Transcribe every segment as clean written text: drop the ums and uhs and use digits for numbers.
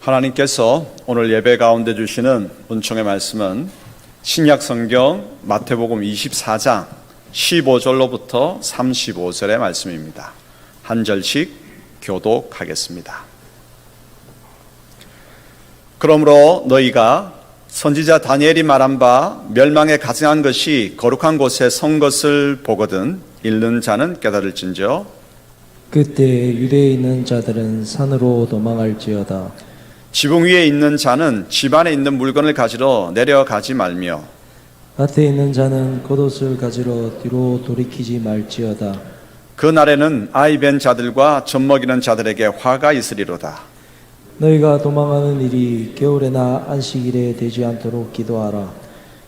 하나님께서 오늘 예배 가운데 주시는 은총의 말씀은 신약 성경 마태복음 24장 15절로부터 35절의 말씀입니다. 한 절씩 교독하겠습니다. 그러므로 너희가 선지자 다니엘이 말한 바 멸망에 가증한 것이 거룩한 곳에 선 것을 보거든 읽는 자는 깨달을진저. 그때 유대에 있는 자들은 산으로 도망할지어다. 지붕 위에 있는 자는 집 안에 있는 물건을 가지러 내려가지 말며 밭에 있는 자는 겉옷을 가지러 뒤로 돌이키지 말지어다. 그 날에는 아이 벤 자들과 젖먹이는 자들에게 화가 있으리로다. 너희가 도망하는 일이 겨울에나 안식일에 되지 않도록 기도하라.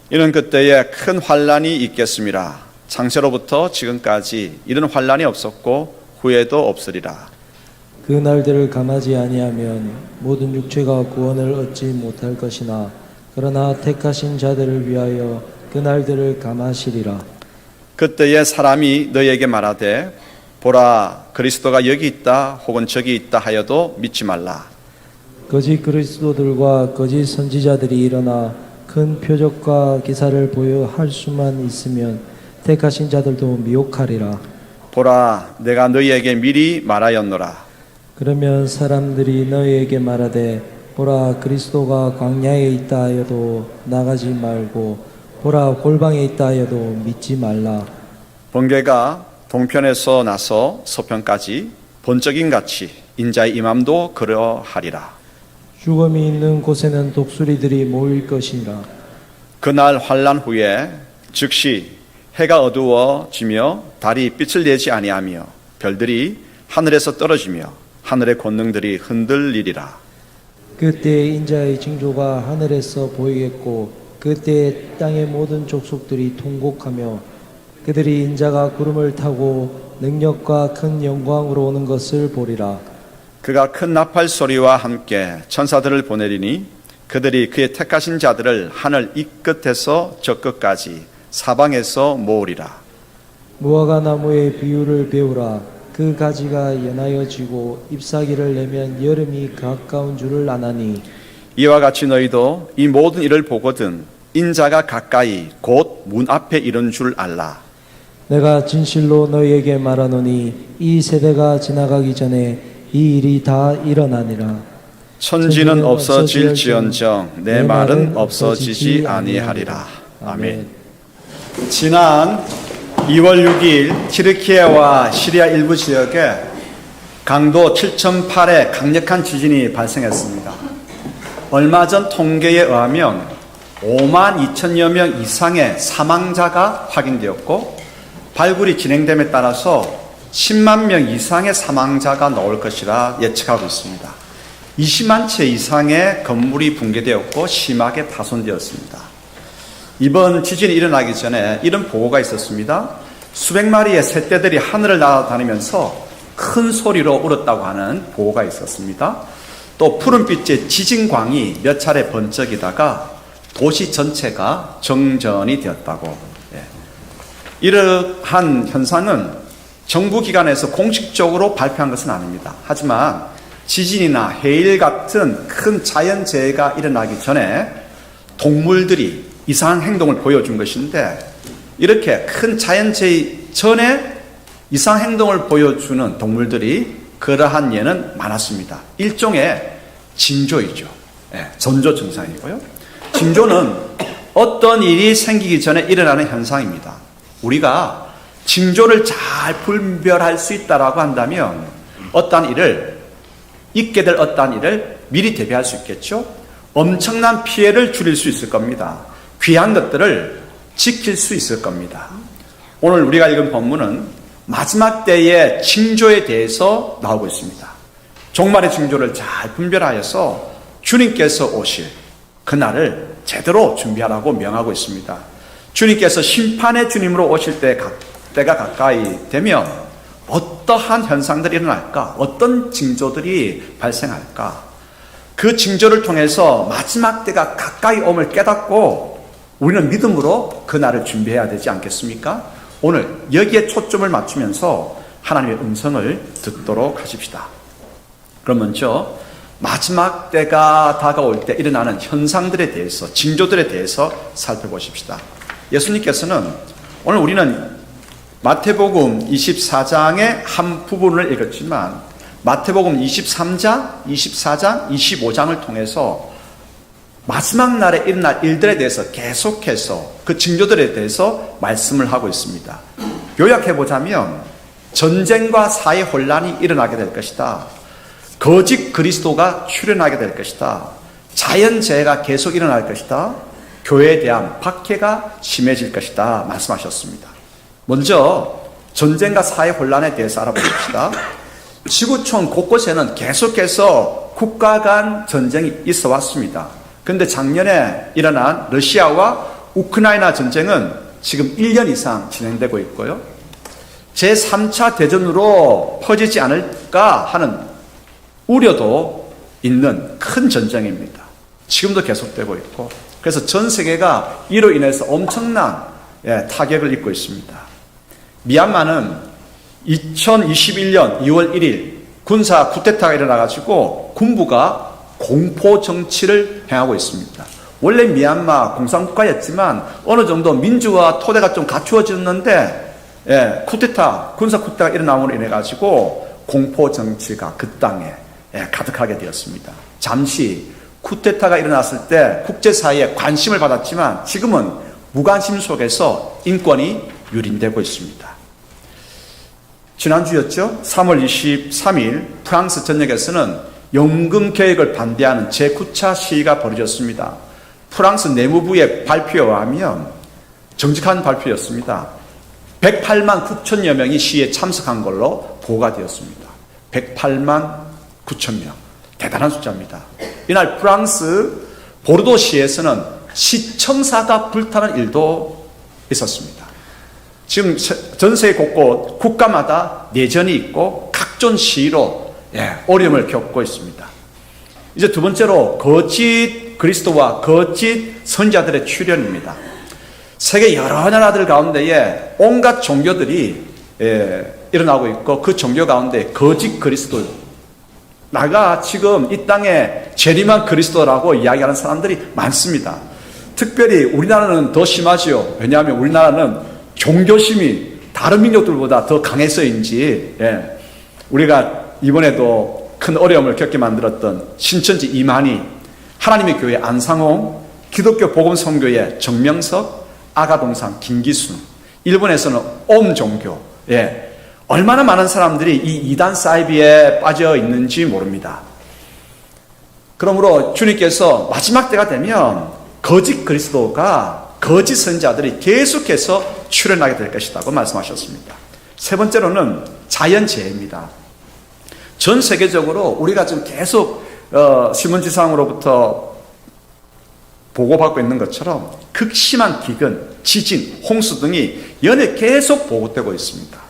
이는 그때에 큰 환란이 있겠음이라. 창세로부터 지금까지 이런 환란이 없었고 후에도 없으리라. 그 날들을 감하지 아니하면 모든 육체가 구원을 얻지 못할 것이나 그러나 택하신 자들을 위하여 그 날들을 감하시리라. 그때에 사람이 너희에게 말하되 보라 그리스도가 여기 있다 혹은 저기 있다 하여도 믿지 말라. 거짓 그리스도들과 거짓 선지자들이 일어나 큰 표적과 기사를 보여 할 수만 있으면 택하신 자들도 미혹하리라. 보라 내가 너희에게 미리 말하였노라. 그러면 사람들이 너희에게 말하되 보라 그리스도가 광야에 있다 하여도 나가지 말고 보라 골방에 있다 하여도 믿지 말라. 번개가 동편에서 나서 서편까지 번쩍임 같이 인자의 임함도 그러하리라. 죽음이 있는 곳에는 독수리들이 모일 것이라. 그날 환란 후에 즉시 해가 어두워지며 달이 빛을 내지 아니하며 별들이 하늘에서 떨어지며 하늘의 권능들이 흔들리리라. 그때 인자의 징조가 하늘에서 보이겠고 그때 땅의 모든 족속들이 통곡하며 그들이 인자가 구름을 타고 능력과 큰 영광으로 오는 것을 보리라. 그가 큰 나팔 소리와 함께 천사들을 보내리니 그들이 그의 택하신 자들을 하늘 이 끝에서 저 끝까지 사방에서 모으리라. 무화과 나무의 비유를 배우라. 그 가지가 연하여 지고 잎사귀를 내면 여름이 가까운 줄을 아나니 이와 같이 너희도 이 모든 일을 보거든 인자가 가까이 곧 문 앞에 이른 줄 알라. 내가 진실로 너희에게 말하노니 이 세대가 지나가기 전에 이 일이 다 일어나니라. 천지는 없어질지언정 내 말은 없어지지 아니하리라. 아멘. 지난 2월 6일 튀르키예와 시리아 일부 지역에 강도 7.8의 강력한 지진이 발생했습니다. 얼마 전 통계에 의하면 5만 2천여 명 이상의 사망자가 확인되었고 발굴이 진행됨에 따라서 10만 명 이상의 사망자가 나올 것이라 예측하고 있습니다. 20만 채 이상의 건물이 붕괴되었고 심하게 파손되었습니다. 이번 지진이 일어나기 전에 이런 보고가 있었습니다. 수백 마리의 새떼들이 하늘을 날아다니면서 큰 소리로 울었다고 하는 보고가 있었습니다. 또 푸른빛의 지진광이 몇 차례 번쩍이다가 도시 전체가 정전이 되었다고. 이러한 현상은 정부기관에서 공식적으로 발표한 것은 아닙니다. 하지만 지진이나 해일 같은 큰 자연재해가 일어나기 전에 동물들이 이상한 행동을 보여준 것인데 이렇게 큰 자연재해 전에 이상한 행동을 보여주는 동물들이 그러한 예는 많았습니다. 일종의 징조이죠. 전조 증상이고요. 징조는 어떤 일이 생기기 전에 일어나는 현상입니다. 우리가 징조를 잘 분별할 수 있다라고 한다면 어떠한 일을 있게 될 어떠한 일을 미리 대비할 수 있겠죠. 엄청난 피해를 줄일 수 있을 겁니다. 귀한 것들을 지킬 수 있을 겁니다. 오늘 우리가 읽은 본문은 마지막 때의 징조에 대해서 나오고 있습니다. 종말의 징조를 잘 분별하여서 주님께서 오실 그날을 제대로 준비하라고 명하고 있습니다. 주님께서 심판의 주님으로 오실 때가 가까이 되면 어떠한 현상들이 일어날까? 어떤 징조들이 발생할까? 그 징조를 통해서 마지막 때가 가까이 옴을 깨닫고 우리는 믿음으로 그날을 준비해야 되지 않겠습니까? 오늘 여기에 초점을 맞추면서 하나님의 음성을 듣도록 하십시다. 그럼 먼저 마지막 때가 다가올 때 일어나는 현상들에 대해서, 징조들에 대해서 살펴보십시다. 예수님께서는 오늘 우리는 마태복음 24장의 한 부분을 읽었지만 마태복음 23장, 24장, 25장을 통해서 마지막 날에 일어날 일들에 대해서 계속해서 그 징조들에 대해서 말씀을 하고 있습니다. 요약해보자면 전쟁과 사회 혼란이 일어나게 될 것이다. 거짓 그리스도가 출현하게 될 것이다. 자연재해가 계속 일어날 것이다. 교회에 대한 박해가 심해질 것이다 말씀하셨습니다. 먼저 전쟁과 사회 혼란에 대해서 알아보십시다. 지구촌 곳곳에는 계속해서 국가 간 전쟁이 있어 왔습니다. 그런데 작년에 일어난 러시아와 우크라이나 전쟁은 지금 1년 이상 진행되고 있고요. 제3차 대전으로 퍼지지 않을까 하는 우려도 있는 큰 전쟁입니다. 지금도 계속되고 있고, 그래서 전 세계가 이로 인해서 엄청난 타격을 입고 있습니다. 미얀마는 2021년 2월 1일 군사 쿠데타가 일어나가지고 군부가 공포 정치를 행하고 있습니다. 원래 미얀마 공산국가였지만 어느 정도 민주화 토대가 좀 갖추어졌는데 군사 쿠데타가 일어남으로 인해 가지고 공포 정치가 그 땅에 가득하게 되었습니다. 잠시 쿠데타가 일어났을 때 국제사회에 관심을 받았지만 지금은 무관심 속에서 인권이 유린되고 있습니다. 지난주였죠. 3월 23일 프랑스 전역에서는 연금 개혁을 반대하는 제9차 시위가 벌어졌습니다. 프랑스 내무부의 발표에 의하면 정직한 발표였습니다. 108만 9천여 명이 시위에 참석한 걸로 보고가 되었습니다. 108만 9천 명. 대단한 숫자입니다. 이날 프랑스 보르도시에서는 시청사가 불타는 일도 있었습니다. 지금 전 세계 곳곳 국가마다 내전이 있고 각종 시위로 어려움을 겪고 있습니다. 이제 두 번째로 거짓 그리스도와 거짓 선지자들의 출현입니다. 세계 여러 나라들 가운데에 온갖 종교들이 일어나고 있고 그 종교 가운데 거짓 그리스도, 나가 지금 이 땅에 재림한 그리스도라고 이야기하는 사람들이 많습니다. 특별히 우리나라는 더 심하지요. 왜냐하면 우리나라는 종교심이 다른 민족들보다 더 강해서인지 우리가 이번에도 큰 어려움을 겪게 만들었던 신천지 이만희, 하나님의 교회 안상홍, 기독교 복음선교회 정명석, 아가동산 김기순, 일본에서는 옴종교, 얼마나 많은 사람들이 이 이단 사이비에 빠져 있는지 모릅니다. 그러므로 주님께서 마지막 때가 되면 거짓 그리스도가, 거짓 선지자들이 계속해서 출현하게 될 것이라고 말씀하셨습니다. 세 번째로는 자연재해입니다. 전 세계적으로 우리가 지금 계속 신문지상으로부터 보고받고 있는 것처럼 극심한 기근, 지진, 홍수 등이 연일 계속 보고되고 있습니다.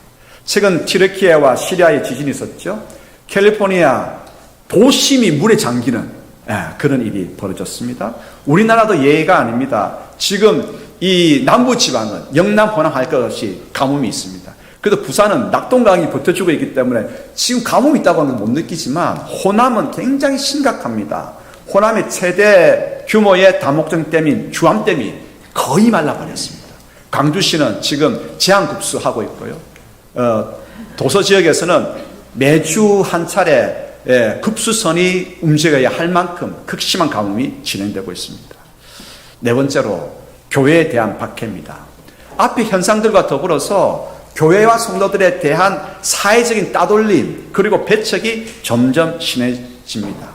최근 튀르키예와 시리아에 지진이 있었죠. 캘리포니아 도심이 물에 잠기는 그런 일이 벌어졌습니다. 우리나라도 예외가 아닙니다. 지금 이 남부지방은 영남 호남 할 것 없이 가뭄이 있습니다. 그래도 부산은 낙동강이 버텨주고 있기 때문에 지금 가뭄이 있다고 하는 건 못 느끼지만 호남은 굉장히 심각합니다. 호남의 최대 규모의 다목적댐인 주암댐이 거의 말라버렸습니다. 광주시는 지금 제한급수하고 있고요. 도서지역에서는 매주 한 차례 급수선이 움직여야 할 만큼 극심한 가뭄이 진행되고 있습니다. 네 번째로 교회에 대한 박해입니다. 앞의 현상들과 더불어서 교회와 성도들에 대한 사회적인 따돌림 그리고 배척이 점점 심해집니다.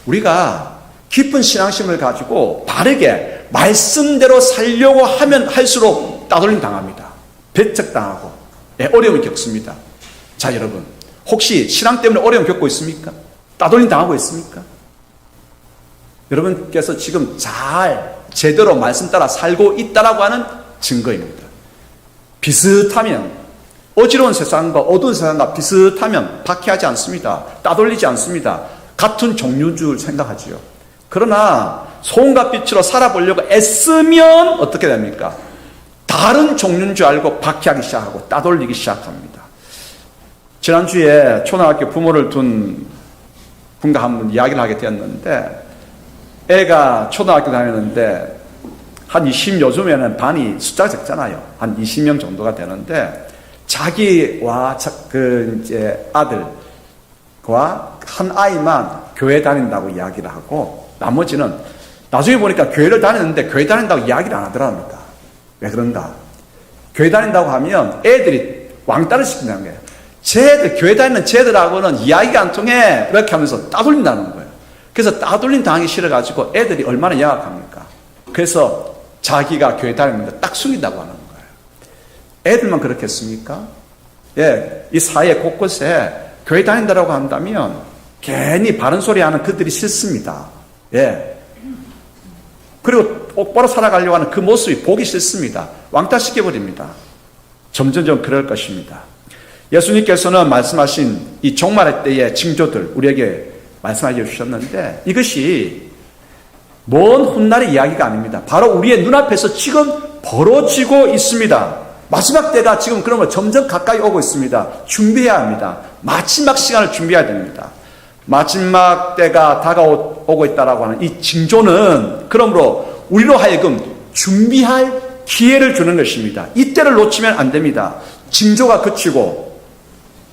우리가 깊은 신앙심을 가지고 바르게 말씀대로 살려고 하면 할수록 따돌림 당합니다. 배척당하고 어려움을 겪습니다. 자, 여러분, 혹시 신앙 때문에 어려움 겪고 있습니까? 따돌림 당하고 있습니까? 여러분께서 지금 잘 제대로 말씀 따라 살고 있다라고 하는 증거입니다. 비슷하면, 어지러운 세상과 어두운 세상과 비슷하면 박해하지 않습니다. 따돌리지 않습니다. 같은 종류인 줄 생각하지요. 그러나 소금과 빛으로 살아보려고 애쓰면 어떻게 됩니까? 다른 종류인 줄 알고 박해하기 시작하고 따돌리기 시작합니다. 지난주에 초등학교 부모를 둔 분과 한번 이야기를 하게 되었는데, 애가 초등학교 다니는데 한 20요즘에는 반이 숫자가 적잖아요. 한 20명 정도가 되는데, 자기와 이제 아들과 한 아이만 교회 다닌다고 이야기를 하고, 나머지는 나중에 보니까 교회를 다니는데 교회 다닌다고 이야기를 안 하더랍니다. 왜 그런가? 교회 다닌다고 하면 애들이 왕따를 시킨다는 거예요. 쟤들, 교회 다니는 쟤들하고는 이야기가 안 통해. 이렇게 하면서 따돌린다는 거예요. 그래서 따돌림 당하기 싫어가지고 애들이 얼마나 양악합니까? 그래서 자기가 교회 다니는데 딱 숨긴다고 하는 거예요. 애들만 그렇겠습니까? 예, 이 사회 곳곳에 교회 다닌다라고 한다면 괜히 바른 소리 하는 그들이 싫습니다. 예. 그리고 똑바로 살아가려고 하는 그 모습이 보기 싫습니다. 왕따시켜버립니다. 점점점 그럴 것입니다. 예수님께서는 말씀하신 이 종말의 때의 징조들 우리에게 말씀해 주셨는데, 이것이 먼 훗날의 이야기가 아닙니다. 바로 우리의 눈앞에서 지금 벌어지고 있습니다. 마지막 때가 지금 그러면 점점 가까이 오고 있습니다. 준비해야 합니다. 마지막 시간을 준비해야 됩니다. 마지막 때가 다가오고 있다라고 하는 이 징조는 그러므로 우리로 하여금 준비할 기회를 주는 것입니다. 이때를 놓치면 안 됩니다. 징조가 그치고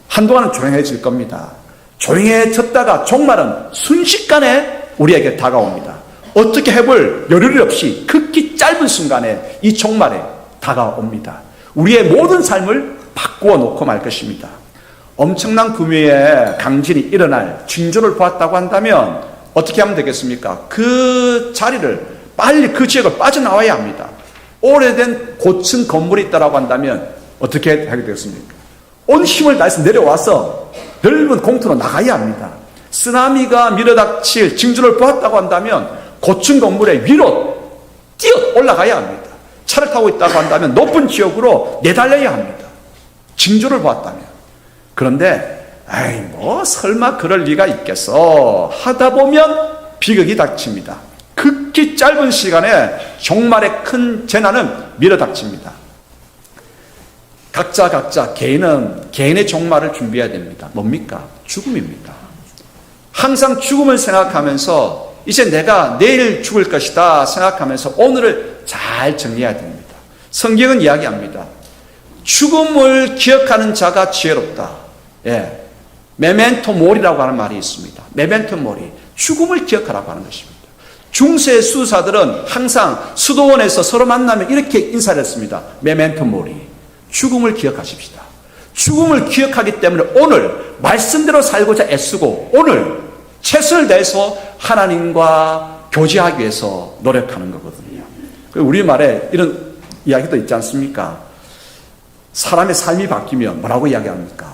한동안은 조용해질 겁니다. 조용해졌다가 종말은 순식간에 우리에게 다가옵니다. 어떻게 해볼 여력이 없이 극히 짧은 순간에 이 종말에 다가옵니다. 우리의 모든 삶을 바꾸어 놓고 말 것입니다. 엄청난 규모의 강진이 일어날 징조를 보았다고 한다면 어떻게 하면 되겠습니까? 그 자리를 빨리 그 지역을 빠져나와야 합니다. 오래된 고층 건물이 있다고 한다면 어떻게 하게 되겠습니까? 온 힘을 다해서 내려와서 넓은 공터로 나가야 합니다. 쓰나미가 밀어닥칠 징조를 보았다고 한다면 고층 건물의 위로 뛰어 올라가야 합니다. 차를 타고 있다고 한다면 높은 지역으로 내달려야 합니다. 징조를 보았다면. 그런데 설마 그럴 리가 있겠어 하다 보면 비극이 닥칩니다. 극히 짧은 시간에 종말의 큰 재난은 밀어닥칩니다. 각자 개인은 개인의 종말을 준비해야 됩니다. 뭡니까? 죽음입니다. 항상 죽음을 생각하면서 이제 내가 내일 죽을 것이다 생각하면서 오늘을 잘 정리해야 됩니다. 성경은 이야기합니다. 죽음을 기억하는 자가 지혜롭다. 예. 메멘토 모리라고 하는 말이 있습니다. 메멘토 모리. 죽음을 기억하라고 하는 것입니다. 중세 수사들은 항상 수도원에서 서로 만나면 이렇게 인사를 했습니다. 메멘토 모리. 죽음을 기억하십시다. 죽음을 기억하기 때문에 오늘 말씀대로 살고자 애쓰고 오늘 최선을 다해서 하나님과 교제하기 위해서 노력하는 거거든요. 우리말에 이런 이야기도 있지 않습니까? 사람의 삶이 바뀌면 뭐라고 이야기합니까?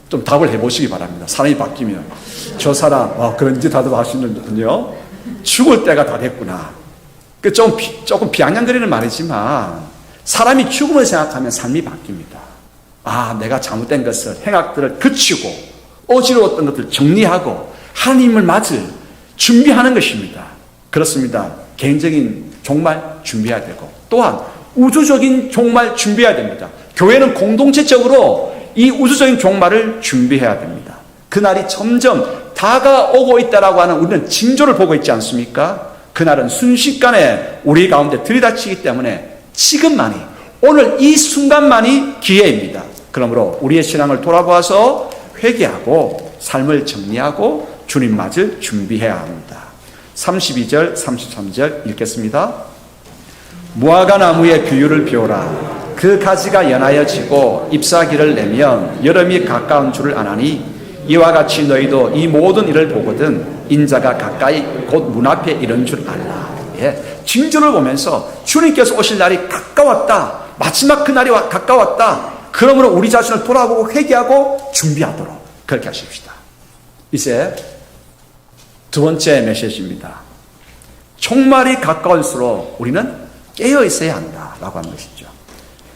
좀 답을 해보시기 바랍니다. 사람이 바뀌면 저 사람 그런 짓 하도 하시는군요. 죽을 때가 다 됐구나. 조금 비아냥거리는 말이지만 사람이 죽음을 생각하면 삶이 바뀝니다. 내가 잘못된 것을 행악들을 그치고 어지러웠던 것들을 정리하고 하나님을 맞을 준비하는 것입니다. 그렇습니다. 개인적인 종말 준비해야 되고 또한 우주적인 종말 준비해야 됩니다. 교회는 공동체적으로 이 우주적인 종말을 준비해야 됩니다. 그날이 점점 다가오고 있다라고 하는 우리는 징조를 보고 있지 않습니까? 그날은 순식간에 우리 가운데 들이닥치기 때문에 지금만이, 오늘 이 순간만이 기회입니다. 그러므로 우리의 신앙을 돌아보아서 회개하고 삶을 정리하고 주님 맞을 준비해야 합니다. 32절 33절 읽겠습니다. 무화과 나무의 비유를 비우라. 그 가지가 연하여 지고 잎사귀를 내면 여름이 가까운 줄을 아나니 이와 같이 너희도 이 모든 일을 보거든 인자가 가까이 곧 문 앞에 이른 줄 알라. 예, 징조를 보면서 주님께서 오실 날이 가까웠다. 마지막 그 날이 가까웠다. 그러므로 우리 자신을 돌아보고 회개하고 준비하도록 그렇게 하십시다. 이제 두 번째 메시지입니다. 종말이 가까울수록 우리는 깨어 있어야 한다라고 하는 것이죠.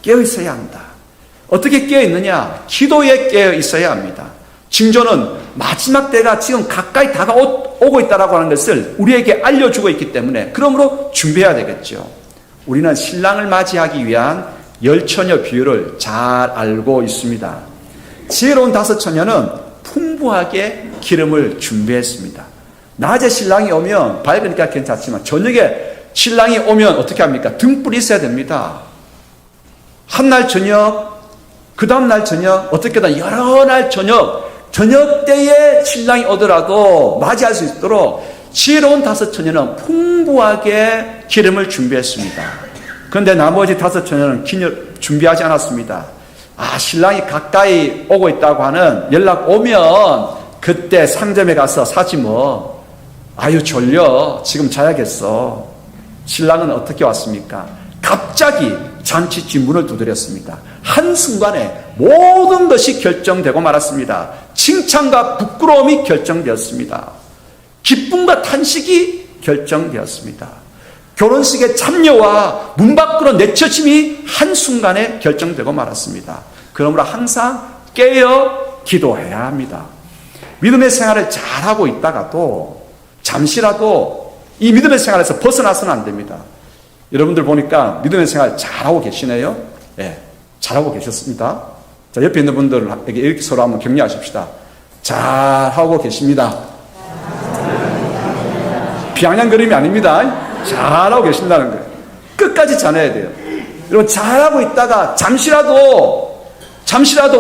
깨어 있어야 한다. 어떻게 깨어 있느냐? 기도에 깨어 있어야 합니다. 징조는 마지막 때가 지금 가까이 다가오고 있다라고 하는 것을 우리에게 알려주고 있기 때문에 그러므로 준비해야 되겠죠. 우리는 신랑을 맞이하기 위한 열처녀 비유를 잘 알고 있습니다. 지혜로운 다섯 처녀는 풍부하게 기름을 준비했습니다. 낮에 신랑이 오면 밝으니까 괜찮지만 저녁에 신랑이 오면 어떻게 합니까? 등불이 있어야 됩니다. 한날 저녁, 그 다음날 저녁, 어떻게든 여러 날 저녁 때에 신랑이 오더라도 맞이할 수 있도록 지혜로운 5 처녀는 풍부하게 기름을 준비했습니다. 그런데 나머지 5 처녀는 기름 준비하지 않았습니다. 신랑이 가까이 오고 있다고 하는 연락 오면 그때 상점에 가서 사지 뭐. 아유 졸려, 지금 자야겠어. 신랑은 어떻게 왔습니까? 갑자기 잔치집 문을 두드렸습니다. 한순간에 모든 것이 결정되고 말았습니다. 칭찬과 부끄러움이 결정되었습니다. 기쁨과 탄식이 결정되었습니다. 결혼식의 참여와 문 밖으로 내쳐짐이 한순간에 결정되고 말았습니다. 그러므로 항상 깨어 기도해야 합니다. 믿음의 생활을 잘하고 있다가도 잠시라도 이 믿음의 생활에서 벗어나서는 안 됩니다. 여러분들 보니까 믿음의 생활 잘하고 계시네요. 예, 잘하고 계셨습니다. 자, 옆에 있는 분들에게 이렇게 서로 한번 격려하십시다. 잘하고 계십니다. 비아냥거림이 아닙니다. 잘하고 계신다는 거예요. 끝까지 잘해야 돼요. 여러분 잘하고 있다가 잠시라도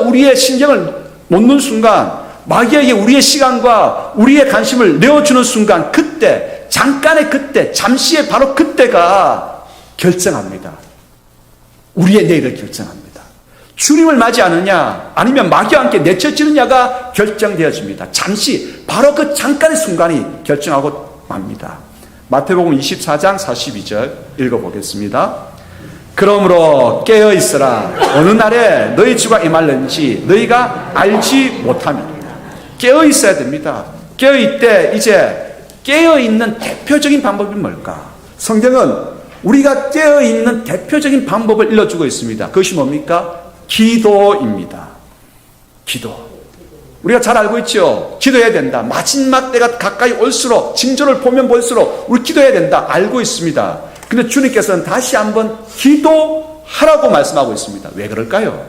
우리의 신경을 놓는 순간, 마귀에게 우리의 시간과 우리의 관심을 내어주는 순간, 그때 잠깐의 그때, 잠시의 바로 그때가 결정합니다. 우리의 내일을 결정합니다. 주님을 맞이하느냐 아니면 마귀와 함께 내쳐지느냐가 결정되어집니다. 잠시 바로 그 잠깐의 순간이 결정하고 맙니다. 마태복음 24장 42절 읽어보겠습니다. 그러므로 깨어있으라. 어느 날에 너희 주가 임할는지 너희가 알지 못함이니라. 깨어있어야 됩니다. 깨어있되 이제 깨어있는 대표적인 방법이 뭘까? 성경은 우리가 깨어있는 대표적인 방법을 일러주고 있습니다. 그것이 뭡니까? 기도입니다. 기도. 우리가 잘 알고 있죠. 기도해야 된다. 마지막 때가 가까이 올수록, 징조를 보면 볼수록 우리 기도해야 된다. 알고 있습니다. 근데 주님께서는 다시 한번 기도하라고 말씀하고 있습니다. 왜 그럴까요?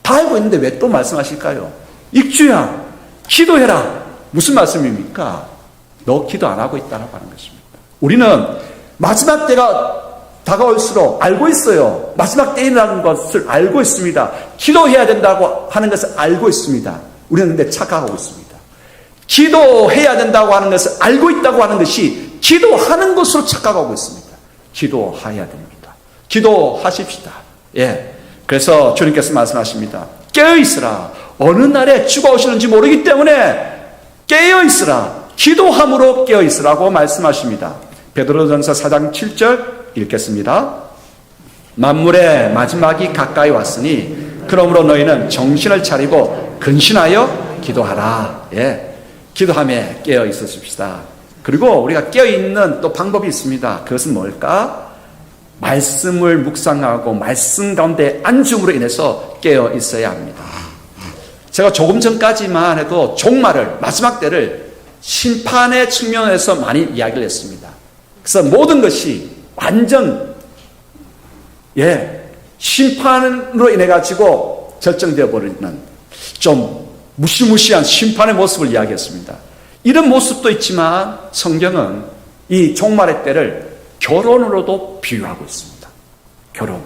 다 알고 있는데 왜 또 말씀하실까요? 익주야, 기도해라. 무슨 말씀입니까? 너 기도 안 하고 있다라고 하는 것입니다. 우리는 마지막 때가 다가올수록 알고 있어요. 마지막 때라는 것을 알고 있습니다. 기도해야 된다고 하는 것을 알고 있습니다. 우리는 근데 착각하고 있습니다. 기도해야 된다고 하는 것을 알고 있다고 하는 것이 기도하는 것으로 착각하고 있습니다. 기도해야 됩니다. 기도하십시다. 예. 그래서 주님께서 말씀하십니다. 깨어있으라. 어느 날에 주가 오시는지 모르기 때문에 깨어있으라. 기도함으로 깨어있으라고 말씀하십니다. 베드로전서 4장 7절 읽겠습니다. 만물의 마지막이 가까이 왔으니 그러므로 너희는 정신을 차리고 근신하여 기도하라. 예, 기도함에 깨어 있으십시다. 그리고 우리가 깨어 있는 또 방법이 있습니다. 그것은 뭘까? 말씀을 묵상하고 말씀 가운데 안중으로 인해서 깨어 있어야 합니다. 제가 조금 전까지만 해도 종말을, 마지막 때를 심판의 측면에서 많이 이야기를 했습니다. 그래서 모든 것이 완전 심판으로 인해 가지고 결정되어 버리는 좀 무시무시한 심판의 모습을 이야기했습니다. 이런 모습도 있지만 성경은 이 종말의 때를 결혼으로도 비유하고 있습니다. 결혼.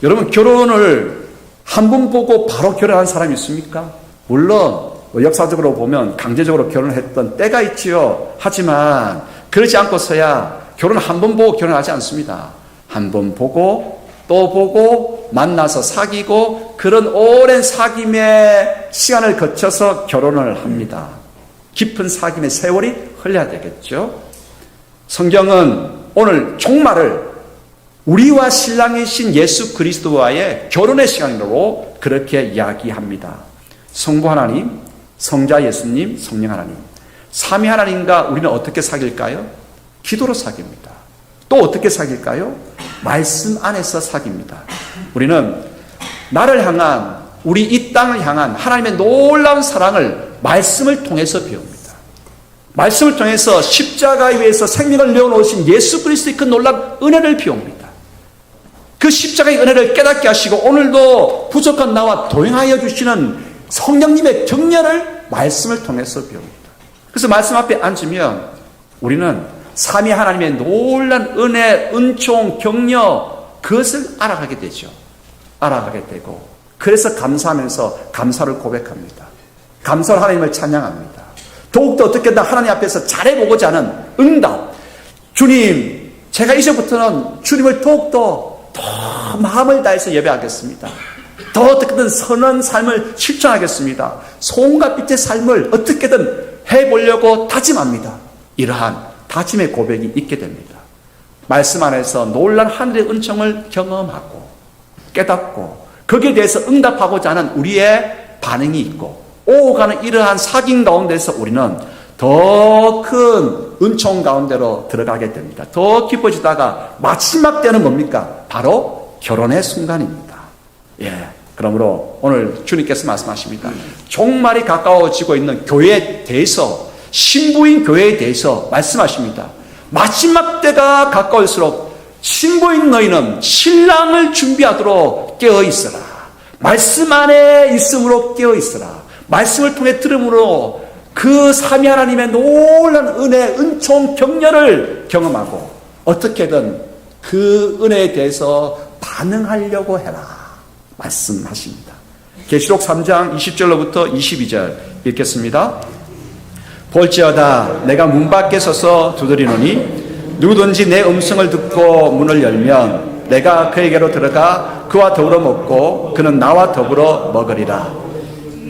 여러분, 결혼을 한 번 보고 바로 결혼한 사람이 있습니까? 물론 역사적으로 보면 강제적으로 결혼했던 때가 있지요. 하지만 그러지 않고서야 결혼 한 번 보고 결혼하지 않습니다. 한 번 보고 또 보고 만나서 사귀고 그런 오랜 사귐의 시간을 거쳐서 결혼을 합니다. 깊은 사귐의 세월이 흘러야 되겠죠. 성경은 오늘 종말을 우리와 신랑이신 예수 그리스도와의 결혼의 시간으로 그렇게 이야기합니다. 성부 하나님, 성자 예수님, 성령 하나님, 삼위 하나님과 우리는 어떻게 사귈까요? 기도로 사귑니다. 또 어떻게 사귈까요? 말씀 안에서 사귑니다. 우리는 나를 향한, 우리 이 땅을 향한 하나님의 놀라운 사랑을 말씀을 통해서 배웁니다. 말씀을 통해서 십자가에 위해서 생명을 내어놓으신 예수 그리스도의 그 놀라운 은혜를 배웁니다. 그 십자가의 은혜를 깨닫게 하시고 오늘도 부족한 나와 동행하여 주시는 성령님의 격려를 말씀을 통해서 배웁니다. 그래서 말씀 앞에 앉으면 우리는 삼위 하나님의 놀란 은혜, 은총, 격려, 그것을 알아가게 되죠. 알아가게 되고, 그래서 감사하면서 감사를 고백합니다. 감사로 하나님을 찬양합니다. 더욱더 어떻게든 하나님 앞에서 잘해보고자 하는 응답. 주님, 제가 이제부터는 주님을 더욱더 더 마음을 다해서 예배하겠습니다. 더 어떻게든 선한 삶을 실천하겠습니다. 소금과 빛의 삶을 어떻게든 해보려고 다짐합니다. 이러한 다짐의 고백이 있게 됩니다. 말씀 안에서 놀란 하늘의 은총을 경험하고 깨닫고 거기에 대해서 응답하고자 하는 우리의 반응이 있고 오가는 이러한 사귐 가운데서 우리는 더 큰 은총 가운데로 들어가게 됩니다. 더 깊어지다가 마지막 때는 뭡니까? 바로 결혼의 순간입니다. 예. 그러므로 오늘 주님께서 말씀하십니다. 종말이 가까워지고 있는 교회에 대해서, 신부인 교회에 대해서 말씀하십니다. 마지막 때가 가까울수록 신부인 너희는 신랑을 준비하도록 깨어 있어라. 말씀 안에 있음으로 깨어 있어라. 말씀을 통해 들음으로 그 삼위 하나님의 놀라운 은혜, 은총, 격려를 경험하고 어떻게든 그 은혜에 대해서 반응하려고 해라. 말씀하십니다. 계시록 3장 20절로부터 22절 읽겠습니다. 볼지어다 내가 문 밖에 서서 두드리노니 누구든지 내 음성을 듣고 문을 열면 내가 그에게로 들어가 그와 더불어 먹고 그는 나와 더불어 먹으리라.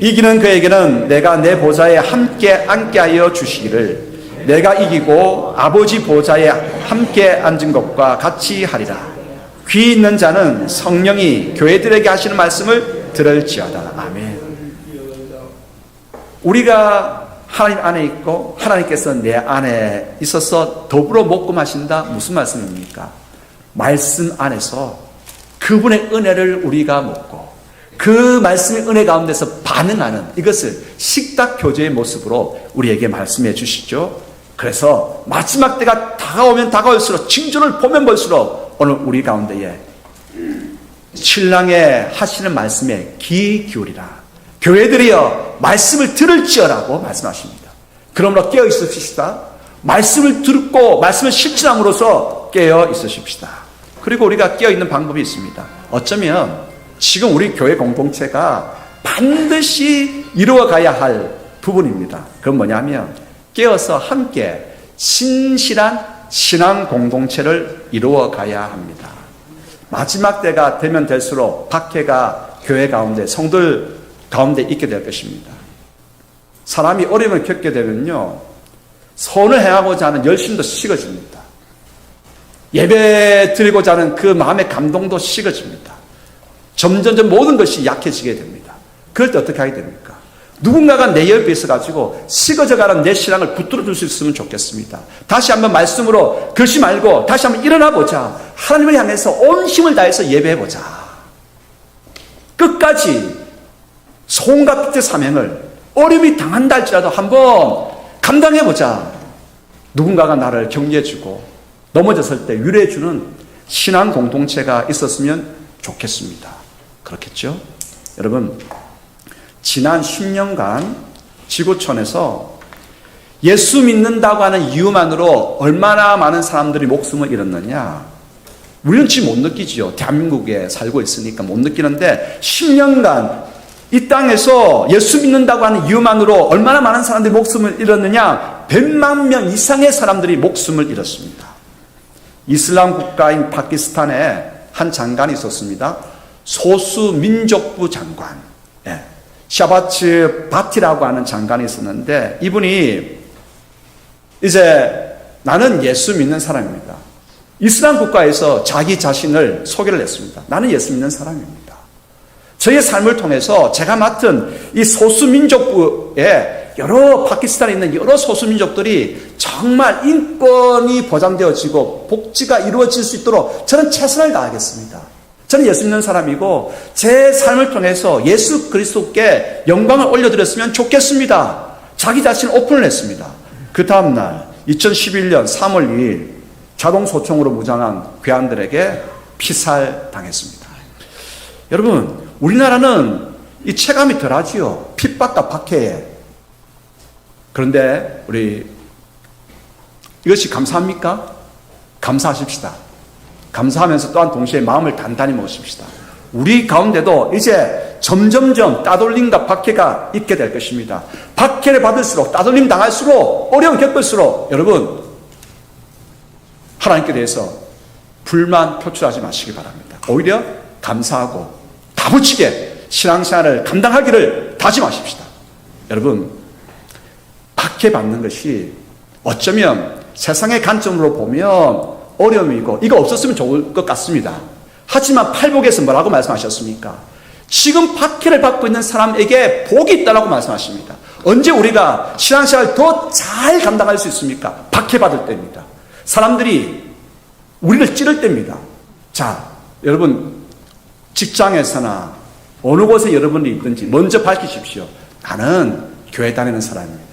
이기는 그에게는 내가 내 보좌에 함께 앉게 하여 주시기를 내가 이기고 아버지 보좌에 함께 앉은 것과 같이 하리라. 귀 있는 자는 성령이 교회들에게 하시는 말씀을 들을지어다. 아멘. 우리가 하나님 안에 있고 하나님께서 내 안에 있어서 더불어 먹고 마신다. 무슨 말씀입니까? 말씀 안에서 그분의 은혜를 우리가 먹고 그 말씀의 은혜 가운데서 반응하는 이것을 식탁 교제의 모습으로 우리에게 말씀해 주시죠. 그래서 마지막 때가 다가오면 다가올수록 징조를 보면 볼수록 오늘 우리 가운데에 신랑의 하시는 말씀에 귀 기울이라. 교회들이여 말씀을 들을지어라고 말씀하십니다. 그러므로 깨어 있으십시다. 말씀을 듣고 말씀을 실천함으로써 깨어 있으십시다. 그리고 우리가 깨어 있는 방법이 있습니다. 어쩌면 지금 우리 교회 공동체가 반드시 이루어가야 할 부분입니다. 그건 뭐냐면 깨어서 함께 신실한 신앙 공동체를 이루어가야 합니다. 마지막 때가 되면 될수록 박해가 교회 가운데 성도들 가운데 있게 될 것입니다. 사람이 어려움을 겪게 되면요 선을 행하고자 하는 열심도 식어집니다. 예배 드리고자 하는 그 마음의 감동도 식어집니다. 점점 모든 것이 약해지게 됩니다. 그럴 때 어떻게 하게 됩니까? 누군가가 내 옆에 있어가지고 식어져가는 내 신앙을 붙들어줄 수 있으면 좋겠습니다. 다시 한번 말씀으로 그러지 말고 다시 한번 일어나보자. 하나님을 향해서 온 힘을 다해서 예배해보자. 끝까지 소금과 빛의 사명을 어려움이 당한다 할지라도 한번 감당해보자. 누군가가 나를 격려해주고 넘어졌을 때 위로해주는 신앙 공동체가 있었으면 좋겠습니다. 그렇겠죠? 여러분, 지난 10년간 지구촌에서 예수 믿는다고 하는 이유만으로 얼마나 많은 사람들이 목숨을 잃었느냐? 우리는 지금 못 느끼지요. 대한민국에 살고 있으니까 못 느끼는데 10년간 이 땅에서 예수 믿는다고 하는 이유만으로 얼마나 많은 사람들이 목숨을 잃었느냐? 100만 명 이상의 사람들이 목숨을 잃었습니다. 이슬람 국가인 파키스탄에 한 장관이 있었습니다. 소수민족부 장관. 예. 샤바츠 바티라고 하는 장관이 있었는데 이분이 이제 나는 예수 믿는 사람입니다. 이슬람 국가에서 자기 자신을 소개를 했습니다. 나는 예수 믿는 사람입니다. 저의 삶을 통해서 제가 맡은 이 소수민족부에 파키스탄에 있는 여러 소수민족들이 정말 인권이 보장되어지고 복지가 이루어질 수 있도록 저는 최선을 다하겠습니다. 저는 예수 믿는 사람이고 제 삶을 통해서 예수 그리스도께 영광을 올려드렸으면 좋겠습니다. 자기 자신 오픈을 했습니다. 그 다음날 2011년 3월 2일 자동소총으로 무장한 괴한들에게 피살당했습니다. 여러분, 우리나라는 이 체감이 덜하지요. 핍박과 박해에. 그런데 우리 이것이 감사합니까? 감사하십시다. 감사하면서 또한 동시에 마음을 단단히 먹으십시다. 우리 가운데도 이제 점점점 따돌림과 박해가 있게 될 것입니다. 박해를 받을수록, 따돌림 당할수록, 어려움 겪을수록 여러분 하나님께 대해서 불만 표출하지 마시기 바랍니다. 오히려 감사하고 다부치게 신앙생활을 감당하기를 다짐하십시다. 여러분, 박해받는 것이 어쩌면 세상의 관점으로 보면 어려움이고 이거 없었으면 좋을 것 같습니다. 하지만 팔복에서 뭐라고 말씀하셨습니까? 지금 박해를 받고 있는 사람에게 복이 있다라고 말씀하십니다. 언제 우리가 신앙생활을 더 잘 감당할 수 있습니까? 박해받을 때입니다. 사람들이 우리를 찌를 때입니다. 자, 여러분 직장에서나 어느 곳에 여러분이 있든지 먼저 밝히십시오. 나는 교회 다니는 사람입니다.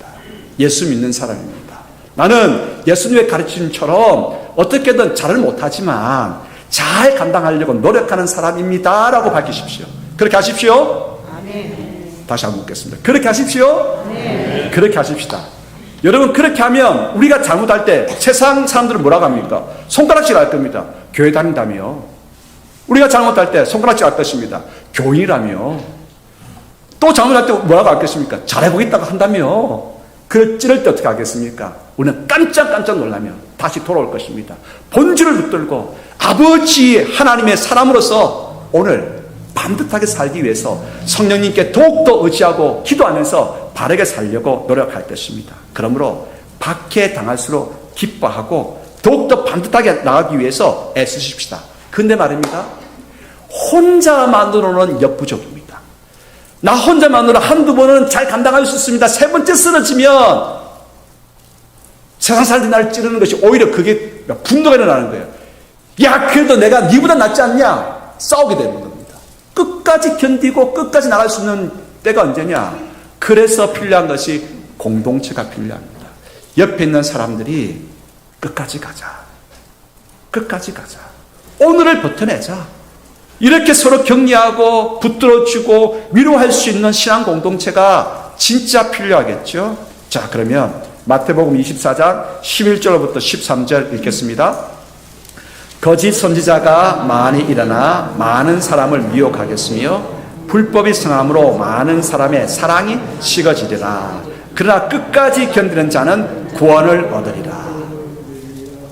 예수 믿는 사람입니다. 나는 예수님의 가르침처럼 어떻게든 잘을 못하지만 잘 감당하려고 노력하는 사람입니다 라고 밝히십시오. 그렇게 하십시오. 아멘. 다시 한번 묻겠습니다. 그렇게 하십시오. 네. 그렇게 하십시다. 여러분 그렇게 하면 우리가 잘못할 때 세상 사람들은 뭐라고 합니까? 손가락질 할 겁니다. 교회 다닌다며. 우리가 잘못할 때 손가락질 할 것입니다. 교인이라며. 또 잘못할 때 뭐라고 하겠습니까? 잘해보겠다고 한다며. 그걸 찌를 때 어떻게 하겠습니까? 우리는 깜짝깜짝 놀라며 다시 돌아올 것입니다. 본질을 붙들고 아버지 하나님의 사람으로서 오늘 반듯하게 살기 위해서 성령님께 더욱더 의지하고 기도하면서 바르게 살려고 노력할 것입니다. 그러므로 박해 당할수록 기뻐하고 더욱더 반듯하게 나가기 위해서 애쓰십시다. 근데 말입니다. 혼자만으로는 역부족입니다. 나 혼자만으로 한두 번은 잘 감당할 수 있습니다. 세 번째 쓰러지면 세상 사람들이 나를 찌르는 것이 오히려 그게 분노가 일어나는 거예요. 야, 그래도 내가 니보다 낫지 않냐? 싸우게 되는 겁니다. 끝까지 견디고 끝까지 나갈 수 있는 때가 언제냐? 그래서 필요한 것이 공동체가 필요합니다. 옆에 있는 사람들이 끝까지 가자. 끝까지 가자. 오늘을 버텨내자. 이렇게 서로 격려하고 붙들어주고 위로할 수 있는 신앙 공동체가 진짜 필요하겠죠. 자, 그러면 마태복음 24장 11절부터 13절 읽겠습니다. 거짓 선지자가 많이 일어나 많은 사람을 미혹하겠으며 불법이 성함으로 많은 사람의 사랑이 식어지리라. 그러나 끝까지 견디는 자는 구원을 얻으리라.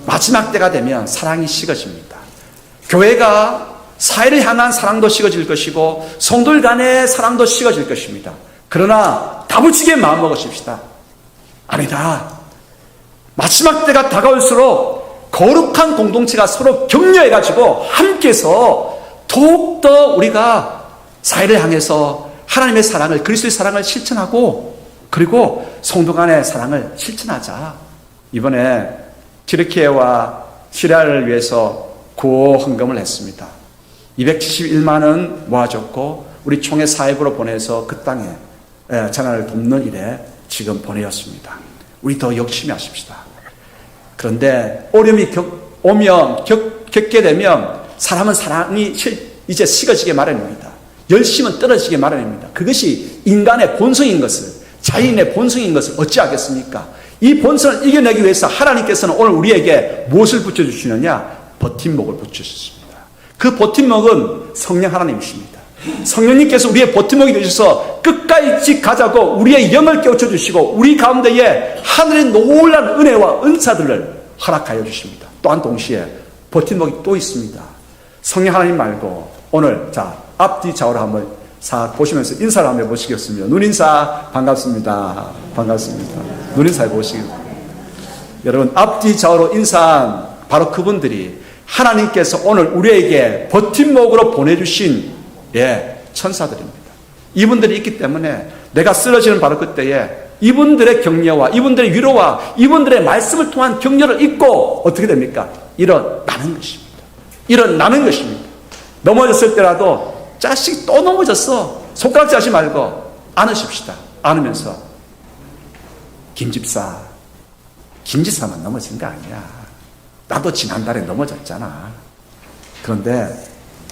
마지막 때가 되면 사랑이 식어집니다. 교회가 사회를 향한 사랑도 식어질 것이고 성도들 간의 사랑도 식어질 것입니다. 그러나 다부치게 마음먹으십시다. 아니다. 마지막 때가 다가올수록 거룩한 공동체가 서로 격려해가지고 함께해서 더욱더 우리가 사회를 향해서 하나님의 사랑을, 그리스도의 사랑을 실천하고 그리고 성도 간의 사랑을 실천하자. 이번에 튀르키예와 시리아를 위해서 구호 헌금을 했습니다. 271만 원 모아줬고 우리 총회 사회부로 보내서 그 땅에 재난을 돕는 일에 지금 보내었습니다. 우리 더 열심히 하십시다. 그런데 어려움이 겪게 되면 사람은 사랑이 이제 식어지게 마련입니다. 열심은 떨어지게 마련입니다. 그것이 인간의 본성인 것을, 자연의 본성인 것을 어찌하겠습니까? 이 본성을 이겨내기 위해서 하나님께서는 오늘 우리에게 무엇을 붙여주시느냐? 버팀목을 붙여주셨습니다. 그 버팀목은 성령 하나님이십니다. 성령님께서 우리의 버팀목이 되셔서 끝까지 가자고 우리의 영을 깨우쳐 주시고 우리 가운데에 하늘의 놀라운 은혜와 은사들을 허락하여 주십니다. 또한 동시에 버팀목이 또 있습니다. 성령 하나님 말고 오늘 자 앞뒤 좌우로 한번 싹 보시면서 인사를 한번 해보시겠습니다. 눈인사 반갑습니다. 반갑습니다. 눈인사 해보시겠습니다. 여러분 앞뒤 좌우로 인사한 바로 그분들이 하나님께서 오늘 우리에게 버팀목으로 보내주신 천사들입니다. 이분들이 있기 때문에 내가 쓰러지는 바로 그때에 이분들의 격려와 이분들의 위로와 이분들의 말씀을 통한 격려를 잊고 어떻게 됩니까? 일어나는 것입니다. 일어나는 것입니다. 넘어졌을 때라도 자식 또 넘어졌어. 손가락질 하지 말고 안으십시다. 안으면서 김집사만 넘어진 거 아니야. 나도 지난달에 넘어졌잖아. 그런데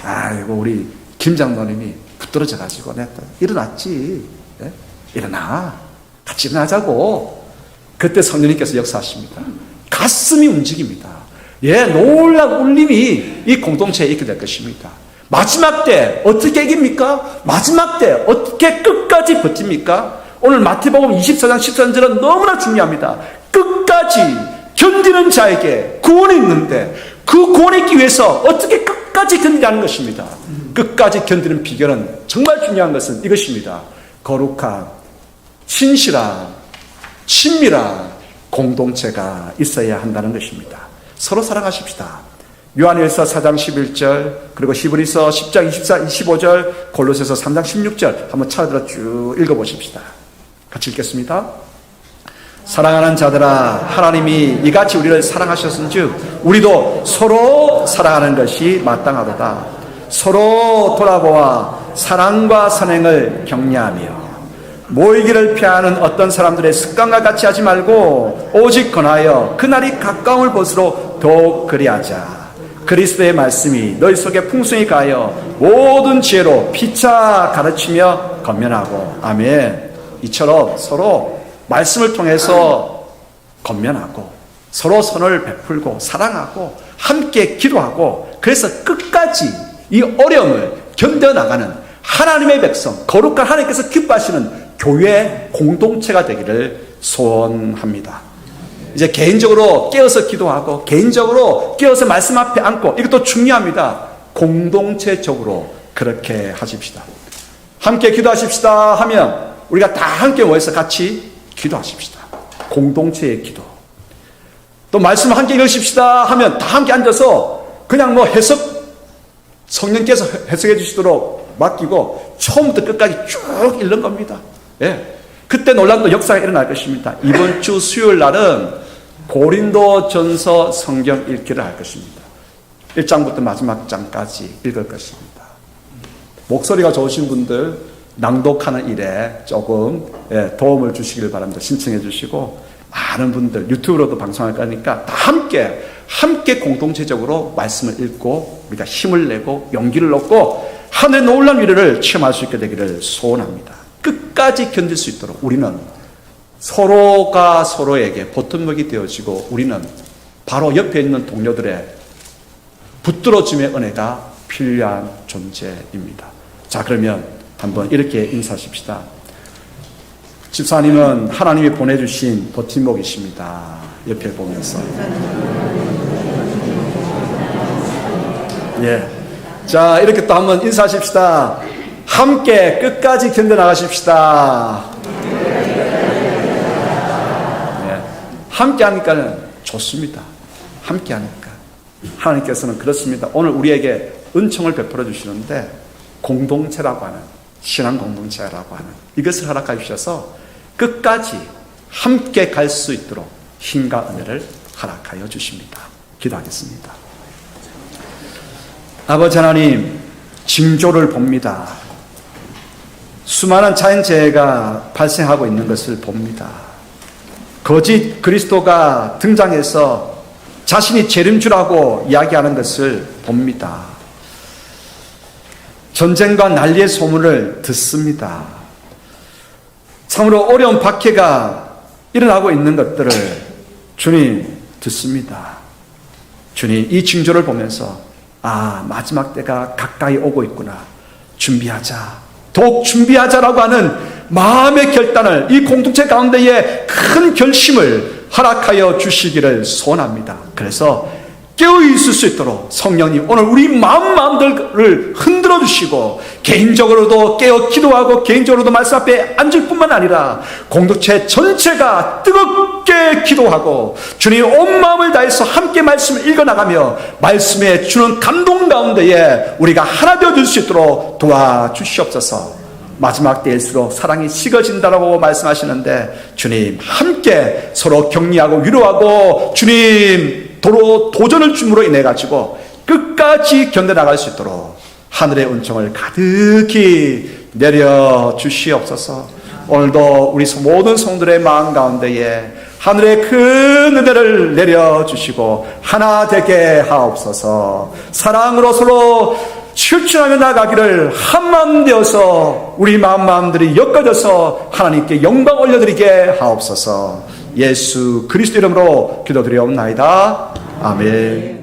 아이고 우리 김 장로님이 붙들어져 가지고 내가 일어났지. 네? 일어나. 같이 일어나자고. 그때 성령님께서 역사하십니다. 가슴이 움직입니다. 예, 놀라운 울림이 이 공동체에 있게 될 것입니다. 마지막 때 어떻게 이깁니까? 마지막 때 어떻게 끝까지 버팁니까? 오늘 마태복음 24장 13절은 너무나 중요합니다. 끝까지 견디는 자에게 구원이 있는데 그 구원이 있기 위해서 어떻게 끝까지 견디는 것입니다. 끝까지 견디는 비결은 정말 중요한 것은 이것입니다. 거룩한, 신실한, 친밀한 공동체가 있어야 한다는 것입니다. 서로 사랑하십시다. 요한일서 4장 11절, 그리고 히브리서 10장 24, 25절, 골로새서 3장 16절 한번 차례대로 쭉 읽어보십시다. 같이 읽겠습니다. 사랑하는 자들아, 하나님이 이같이 우리를 사랑하셨은즉 우리도 서로 사랑하는 것이 마땅하도다. 서로 돌아보아 사랑과 선행을 격려하며 모이기를 피하는 어떤 사람들의 습관과 같이 하지 말고 오직 권하여 그날이 가까움을 볼수록 더욱 그리하자. 그리스도의 말씀이 너희 속에 풍성히 가하여 모든 지혜로 피차 가르치며 건면하고. 아멘. 이처럼 서로 말씀을 통해서 건면하고 서로 선을 베풀고 사랑하고 함께 기도하고, 그래서 끝까지 이 어려움을 견뎌나가는 하나님의 백성, 거룩한 하나님께서 기뻐하시는 교회 공동체가 되기를 소원합니다. 이제 개인적으로 깨어서 기도하고 개인적으로 깨어서 말씀 앞에 앉고, 이것도 중요합니다. 공동체적으로 그렇게 하십시다. 함께 기도하십시다 하면 우리가 다 함께 모여서 같이 기도하십시다. 공동체의 기도. 또 말씀을 함께 읽으십시다 하면 다 함께 앉아서 그냥 성령께서 해석해 주시도록 맡기고 처음부터 끝까지 쭉 읽는 겁니다. 예. 그때 놀라운 역사가 일어날 것입니다. 이번 주 수요일 날은 고린도전서 성경 읽기를 할 것입니다. 1장부터 마지막 장까지 읽을 것입니다. 목소리가 좋으신 분들 낭독하는 일에 조금 도움을 주시길 바랍니다. 신청해 주시고, 많은 분들 유튜브로도 방송할 거니까 다 함께 공동체적으로 말씀을 읽고 우리가 힘을 내고 용기를 얻고 하늘의 놀라운 위로를 체험할 수 있게 되기를 소원합니다. 끝까지 견딜 수 있도록 우리는 서로가 서로에게 보탬목이 되어지고, 우리는 바로 옆에 있는 동료들의 붙들어줌의 은혜가 필요한 존재입니다. 자, 그러면 한번 이렇게 인사하십시다. 집사님은 하나님이 보내주신 버팀목이십니다. 옆에 보면서. 예. 자, 이렇게 또 한번 인사하십시다. 함께 끝까지 견뎌나가십시다. 예. 함께 하니까 좋습니다. 함께 하니까. 하나님께서는 그렇습니다. 오늘 우리에게 은총을 베풀어 주시는데 공동체라고 하는, 신앙 공동체라고 하는 이것을 허락해 주셔서 끝까지 함께 갈 수 있도록 힘과 은혜를 허락하여 주십니다. 기도하겠습니다. 아버지 하나님, 징조를 봅니다. 수많은 자연재해가 발생하고 있는 것을 봅니다. 거짓 그리스도가 등장해서 자신이 재림주라고 이야기하는 것을 봅니다. 전쟁과 난리의 소문을 듣습니다. 참으로 어려운 박해가 일어나고 있는 것들을 주님 듣습니다. 주님, 이 징조를 보면서 마지막 때가 가까이 오고 있구나. 준비하자. 더욱 준비하자라고 하는 마음의 결단을, 이 공동체 가운데에 큰 결심을 허락하여 주시기를 소원합니다. 그래서 깨어있을 수 있도록 성령님 오늘 우리 마음들을 흔들어 주시고, 개인적으로도 깨어 기도하고 개인적으로도 말씀 앞에 앉을 뿐만 아니라 공동체 전체가 뜨겁게 기도하고 주님 온 마음을 다해서 함께 말씀을 읽어나가며 말씀에 주는 감동 가운데에 우리가 하나 되어줄 수 있도록 도와주시옵소서. 마지막 때일수록 사랑이 식어진다라고 말씀하시는데, 주님 함께 서로 격려하고 위로하고 주님 도전을 줌으로 인해 가지고 끝까지 견뎌나갈 수 있도록 하늘의 은총을 가득히 내려 주시옵소서. 오늘도 우리 모든 성들의 마음 가운데에 하늘의 큰 은혜를 내려 주시고 하나 되게 하옵소서. 사랑으로 서로 실천하며 나가기를 한마음 되어서 우리 마음들이 엮어져서 하나님께 영광 올려드리게 하옵소서. 예수 그리스도 이름으로 기도드리옵나이다. 아멘.